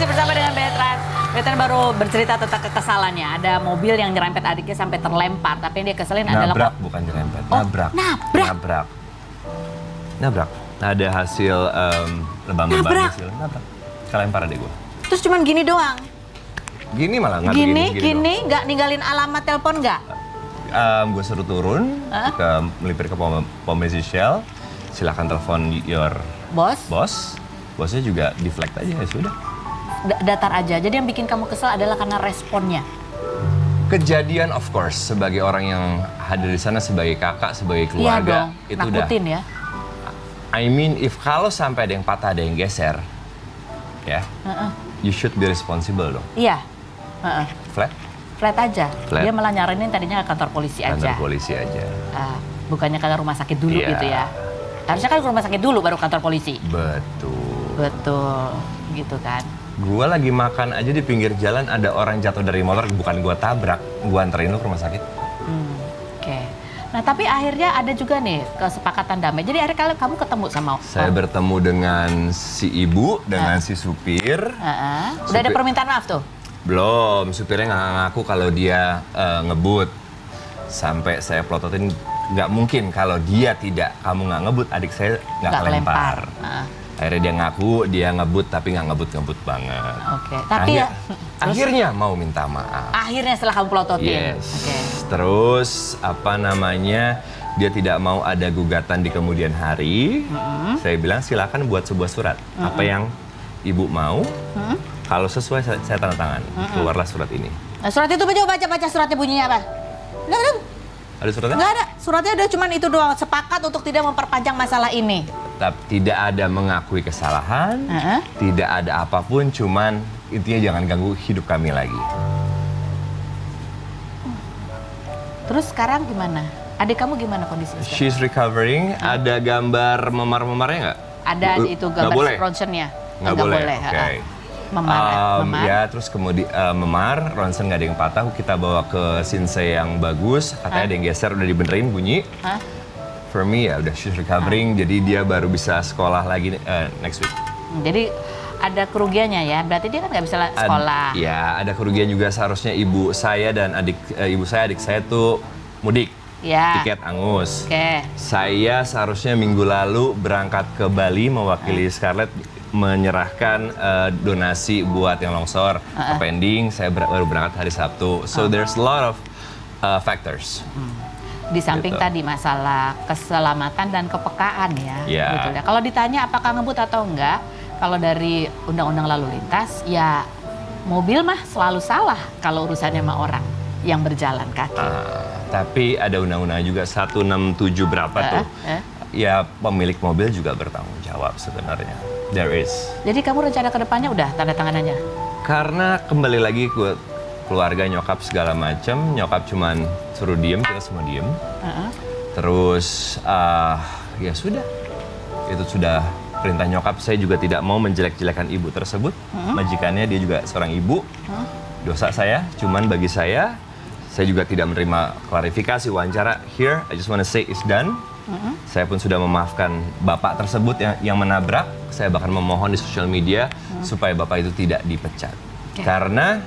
masih bersama dengan Betran. Betran baru bercerita tentang kekesalannya. Ada mobil yang nyerempet adiknya sampai terlempar. Tapi yang dia keselin adalah... Nabrak, bukan nyerempet. Oh, nabrak. nabrak. Nabrak. Ada hasil lebam-lebam Nabrak. hasil. Nabrak. Kelempar adek gue. Terus cuman gini doang? Gini malah nggak Gini, nggak ninggalin alamat telepon nggak? Gue suruh turun, melipir ke pom bensin Shell. Silakan telepon your Bos? Bosnya juga deflect aja, ya sudah. Datar aja. Jadi yang bikin kamu kesel adalah karena responnya. Kejadian of course sebagai orang yang hadir di sana sebagai kakak, sebagai keluarga, iya dong, nakutin ya. I mean if kalau sampai ada yang patah, ada yang geser, ya, you should be responsible dong. Iya. Flat aja. Flat. Dia malah nyaranin tadinya ke kantor polisi aja. Kantor polisi aja. Bukannya ke rumah sakit dulu Iya. gitu ya. Harusnya kan ke rumah sakit dulu baru kantor polisi. Betul. Gitu kan. Gua lagi makan aja di pinggir jalan ada orang jatuh dari motor, bukan gua tabrak, gua anterin lu ke rumah sakit. Oke. Nah tapi akhirnya ada juga nih kesepakatan damai. Jadi akhirnya kamu ketemu sama Saya bertemu dengan si ibu, dengan si supir. Udah ada permintaan maaf tuh? Belum, supirnya nggak ngaku kalau dia ngebut. Sampai saya plototin, nggak mungkin kalau dia tidak, kamu nggak ngebut, adik saya nggak kelempar. Akhirnya dia ngaku, dia ngebut tapi nggak ngebut banget. Oke, tapi akhirnya mau minta maaf. Akhirnya setelah kamu pelototin? Yes. Oke. Terus, dia tidak mau ada gugatan di kemudian hari. Saya bilang silakan buat sebuah surat. Apa yang ibu mau, kalau sesuai saya tanda tangan. Keluarlah surat ini. Nah, surat itu coba baca suratnya bunyinya apa? Ada suratnya? Nggak ada. Suratnya udah cuman itu doang. Sepakat untuk tidak memperpanjang masalah ini. Tidak ada mengakui kesalahan, tidak ada apapun, cuman intinya jangan ganggu hidup kami lagi. Terus sekarang gimana? Adik kamu gimana kondisinya sekarang? She's recovering. Ada gambar memar-memarnya nggak? Ada itu gambar ronsennya. Nggak boleh. Oke. Memar. Ya, terus kemudian memar, ronsen nggak ada yang patah. Kita bawa ke Shinsei yang bagus. Katanya ada yang geser, udah dibenerin bunyi. For me ya udah she's recovering, jadi dia baru bisa sekolah lagi next week. Jadi ada kerugiannya ya, berarti dia kan nggak bisa sekolah. Ya, ada kerugian juga seharusnya ibu saya dan adik saya tuh mudik. Ya. Tiket angus. Oke. Saya seharusnya minggu lalu berangkat ke Bali mewakili Scarlett menyerahkan donasi buat yang longsor. Pending, saya baru berangkat hari Sabtu. So there's a lot of factors. Di samping gitu. tadi masalah keselamatan dan kepekaan ya. Yeah. Gitu ya. Kalau ditanya apakah ngebut atau enggak, kalau dari undang-undang lalu lintas ya mobil mah selalu salah kalau urusannya sama orang yang berjalan kaki. Tapi ada undang-undang juga 167 berapa tuh. Ya pemilik mobil juga bertanggung jawab sebenarnya. There is. Jadi kamu rencana ke depannya udah tanda tanganannya? Karena kembali lagi ke keluarga nyokap segala macam, nyokap cuman suruh diem, kita semua diem. Terus ya sudah, itu sudah perintah nyokap. Saya juga tidak mau menjelek-jelekan ibu tersebut. Majikannya dia juga seorang ibu. Dosa saya, cuman bagi saya juga tidak menerima klarifikasi wawancara. Here, I just wanna say it's done. Saya pun sudah memaafkan bapak tersebut yang menabrak. Saya bahkan memohon di sosial media supaya bapak itu tidak dipecat. Karena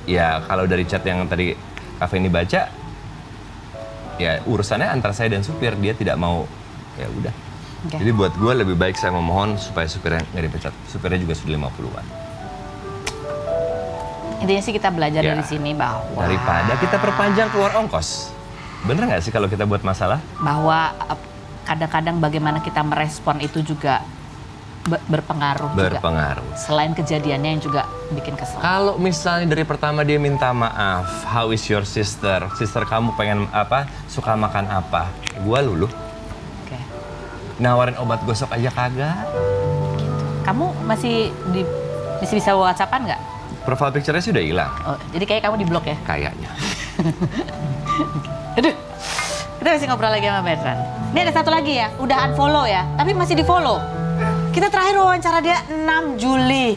ya kalau dari chat yang tadi Cafe ini baca, ya urusannya antara saya dan supir, dia tidak mau, ya udah. Jadi buat gue lebih baik saya memohon supaya supirnya nggak dipecat. Supirnya juga sudah 50-an. Intinya sih kita belajar dari sini bahwa daripada kita perpanjang keluar ongkos. Bener nggak sih kalau kita buat masalah? Bahwa kadang-kadang bagaimana kita merespon itu juga berpengaruh juga. Selain kejadiannya yang juga bikin kesel. Kalau misalnya dari pertama dia minta maaf, how is your sister? Sister kamu pengen apa? Suka makan apa? Gua luluh. Nawarin obat gosok aja kagak. Gitu. Kamu masih bisa WhatsAppan nggak? Profile picture-nya sih udah hilang. Oh, jadi kayak kamu di blok ya? Kayaknya. Aduh, kita masih ngobrol lagi sama Betran. Ini ada satu lagi ya, udah unfollow ya, tapi masih di follow. Kita terakhir wawancara dia 6 Juli.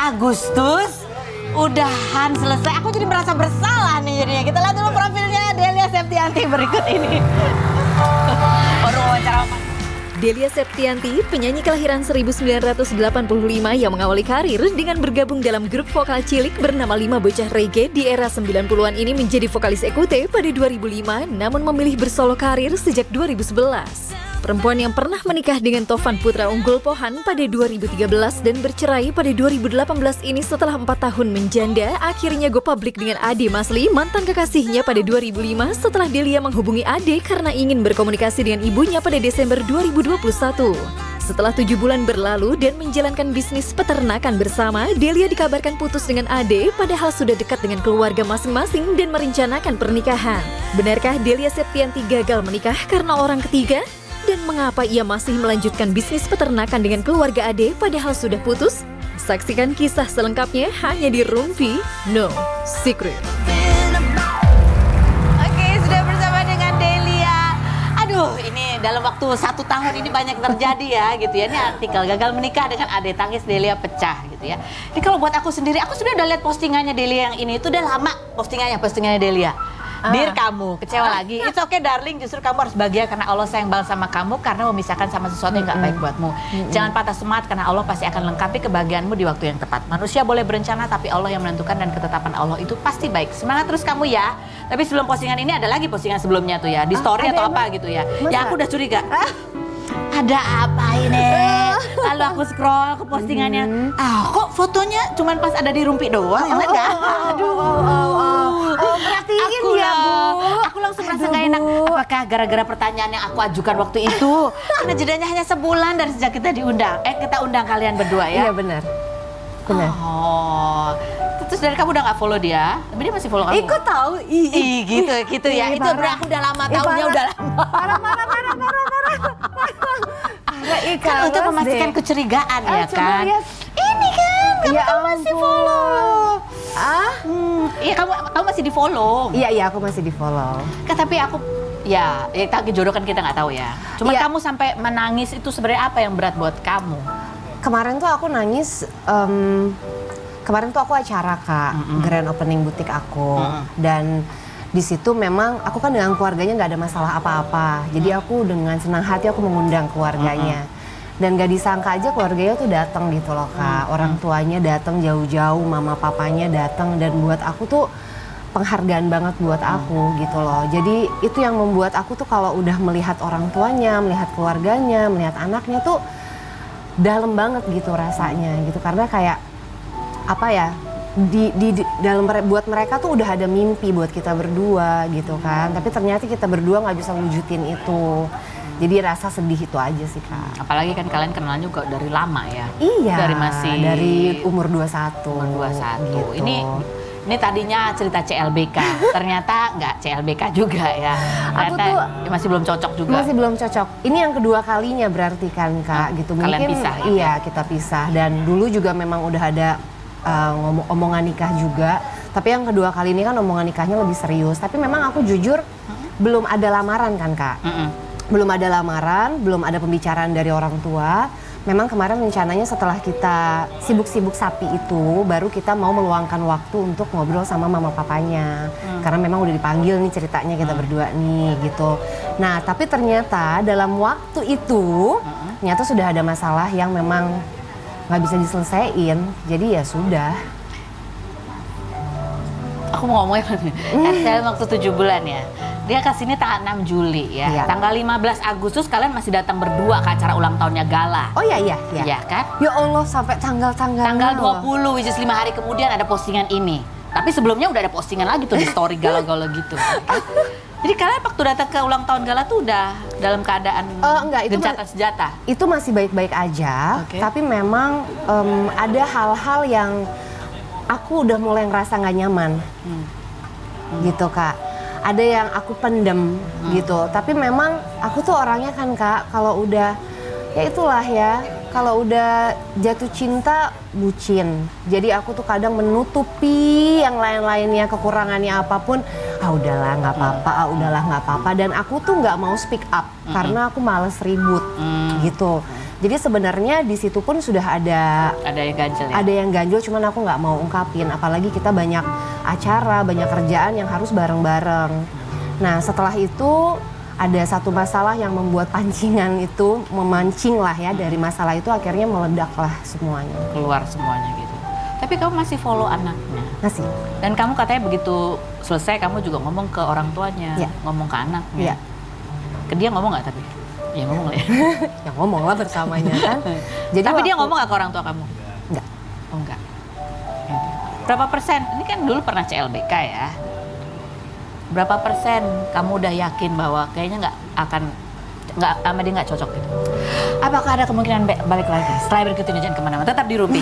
Agustus, udahan selesai. Aku jadi merasa bersalah nih jadinya. Kita lihat dulu profilnya Delia Septianti berikut ini. Baru wawancara apa? Delia Septianti, penyanyi kelahiran 1985 yang mengawali karir dengan bergabung dalam grup vokal cilik bernama Lima Bocah Reggae di era 90-an ini menjadi vokalis Ekute pada 2005, namun memilih bersolo karir sejak 2011. Perempuan yang pernah menikah dengan Tovan Putra Unggul Pohan pada 2013 dan bercerai pada 2018 ini setelah 4 tahun menjanda, akhirnya go public dengan Ade Masli, mantan kekasihnya pada 2005 setelah Delia menghubungi Ade karena ingin berkomunikasi dengan ibunya pada Desember 2021. Setelah 7 bulan berlalu dan menjalankan bisnis peternakan bersama, Delia dikabarkan putus dengan Ade padahal sudah dekat dengan keluarga masing-masing dan merencanakan pernikahan. Benarkah Delia Septianti gagal menikah karena orang ketiga? Dan mengapa ia masih melanjutkan bisnis peternakan dengan keluarga Ade padahal sudah putus? Saksikan kisah selengkapnya hanya di Rumpi No Secret. Oke, sudah bersama dengan Delia. Aduh, ini dalam waktu 1 tahun ini banyak terjadi ya gitu ya. Ini artikel gagal menikah dengan Ade, tangis Delia pecah gitu ya. Ini kalau buat aku sendiri, aku sudah lihat postingannya Delia yang ini. Itu udah lama postingannya Delia. Dear kamu, kecewa lagi. It's okay darling, justru kamu harus bahagia karena Allah sayang banget sama kamu karena memisahkan sama sesuatu yang gak baik buatmu. Jangan patah semangat karena Allah pasti akan lengkapi kebahagiaanmu di waktu yang tepat. Manusia boleh berencana tapi Allah yang menentukan dan ketetapan Allah itu pasti baik. Semangat terus kamu ya. Tapi sebelum postingan ini ada lagi postingan sebelumnya tuh ya. Di story atau apa gitu ya. Ya aku udah curiga. Ada apa ini? Lalu aku scroll ke postingannya. Kok fotonya cuman pas ada di Rumpi doang? Yang lain nggak? Perhatiin ya, Bu. Aku langsung merasa gak enak. Apakah gara-gara pertanyaan yang aku ajukan waktu itu? Karena jedanya hanya sebulan dari sejak kita diundang. Kita undang kalian berdua ya? Iya benar. Oh. Terus dari kamu udah gak follow dia? Tapi dia masih follow kamu? Ikut tahu. Gitu ya. Itu berarti aku udah lama, tahunya udah lama. Parah. Kan untuk memastikan kecurigaan ya coba kan? lihat. Ini kan, kamu masih ampun. follow. Iya kamu masih di follow. Iya aku masih di follow. Kan tapi aku tapi jodoh kan kita nggak tahu ya. Cuma Iya. kamu sampai menangis itu sebenarnya apa yang berat buat kamu? Kemarin tuh aku nangis. Kemarin tuh aku acara Kak, grand opening butik aku, dan di situ memang aku kan dengan keluarganya nggak ada masalah apa-apa. Jadi aku dengan senang hati aku mengundang keluarganya. Dan gak disangka aja keluarganya tuh datang gitu loh Kak. Orang tuanya datang jauh-jauh, mama papanya datang, dan buat aku tuh penghargaan banget buat aku gitu loh. Jadi itu yang membuat aku tuh kalau udah melihat orang tuanya, melihat keluarganya, melihat anaknya tuh dalam banget gitu rasanya gitu. Karena kayak apa ya, di dalam buat mereka tuh udah ada mimpi buat kita berdua gitu kan. Tapi ternyata kita berdua nggak bisa wujudin itu. Jadi rasa sedih itu aja sih Kak. Apalagi kan kalian kenalnya juga dari lama ya. Iya. Dari umur 21. Umur 21. Gitu. Ini tadinya cerita CLBK, ternyata nggak CLBK juga ya. Aku Ternyata tuh masih belum cocok juga. Masih belum cocok. Ini yang kedua kalinya berarti kan Kak gitu. Kalian Mungkin pisah gitu. iya kita pisah, dan dulu juga memang udah ada omongan nikah juga. Tapi yang kedua kali ini kan omongan nikahnya lebih serius. Tapi memang aku jujur belum ada lamaran kan Kak. Belum ada lamaran, belum ada pembicaraan dari orang tua. Memang kemarin rencananya setelah kita sibuk-sibuk sapi itu, baru kita mau meluangkan waktu untuk ngobrol sama mama papanya. Karena memang udah dipanggil nih ceritanya kita berdua nih gitu. Nah tapi ternyata dalam waktu itu, ternyata sudah ada masalah yang memang nggak bisa diselesaikan. Jadi ya sudah. Aku mau ngomongin dalam waktu 7 bulan ya. Dia kesini tanggal 6 Juli ya. Iya. Tanggal 15 Agustus kalian masih datang berdua ke acara ulang tahunnya Gala. Oh iya. Iya kan? Ya Allah sampai tanggal-tanggal. Tanggal 20, which is 5 hari kemudian ada postingan ini. Tapi sebelumnya udah ada postingan lagi tuh di story Gala-Gala gitu. Jadi kalian waktu datang ke ulang tahun Gala tuh udah dalam keadaan Enggak, itu gencatan senjata? Itu masih baik-baik aja. Oke. Tapi memang ada hal-hal yang aku udah mulai ngerasa nggak nyaman. Gitu Kak. Ada yang aku pendem gitu. Tapi memang aku tuh orangnya kan Kak, kalau udah ya itulah ya, kalau udah jatuh cinta bucin. Jadi aku tuh kadang menutupi yang lain-lainnya, kekurangannya apapun. Udahlah nggak apa-apa, dan aku tuh nggak mau speak up karena aku males ribut gitu. Jadi sebenarnya di situ pun sudah ada yang ganjel ya? Ada yang ganjel, cuman aku nggak mau ungkapin. Apalagi kita banyak acara, banyak kerjaan yang harus bareng-bareng. Nah setelah itu ada satu masalah yang membuat pancingan itu memancing lah ya, dari masalah itu akhirnya meledak lah semuanya. Keluar semuanya gitu. Tapi kamu masih follow anaknya. Masih. Dan kamu katanya begitu selesai kamu juga ngomong ke orang tuanya, Iya. ngomong ke anaknya. Iya. Ke dia ngomong nggak tapi? Ya ngomong lah ya. Ya ngomong lah bersamanya kan. Jadi Tapi dia waktu- ngomong nggak ke orang tua kamu? Enggak. Oh enggak. Gitu. Berapa persen? Ini kan dulu pernah CLBK ya. Berapa persen kamu udah yakin bahwa kayaknya nggak sama dia nggak cocok gitu? Apakah ada kemungkinan balik lagi? Setelah berikut ini jangan kemana-mana, tetap di Rumpi.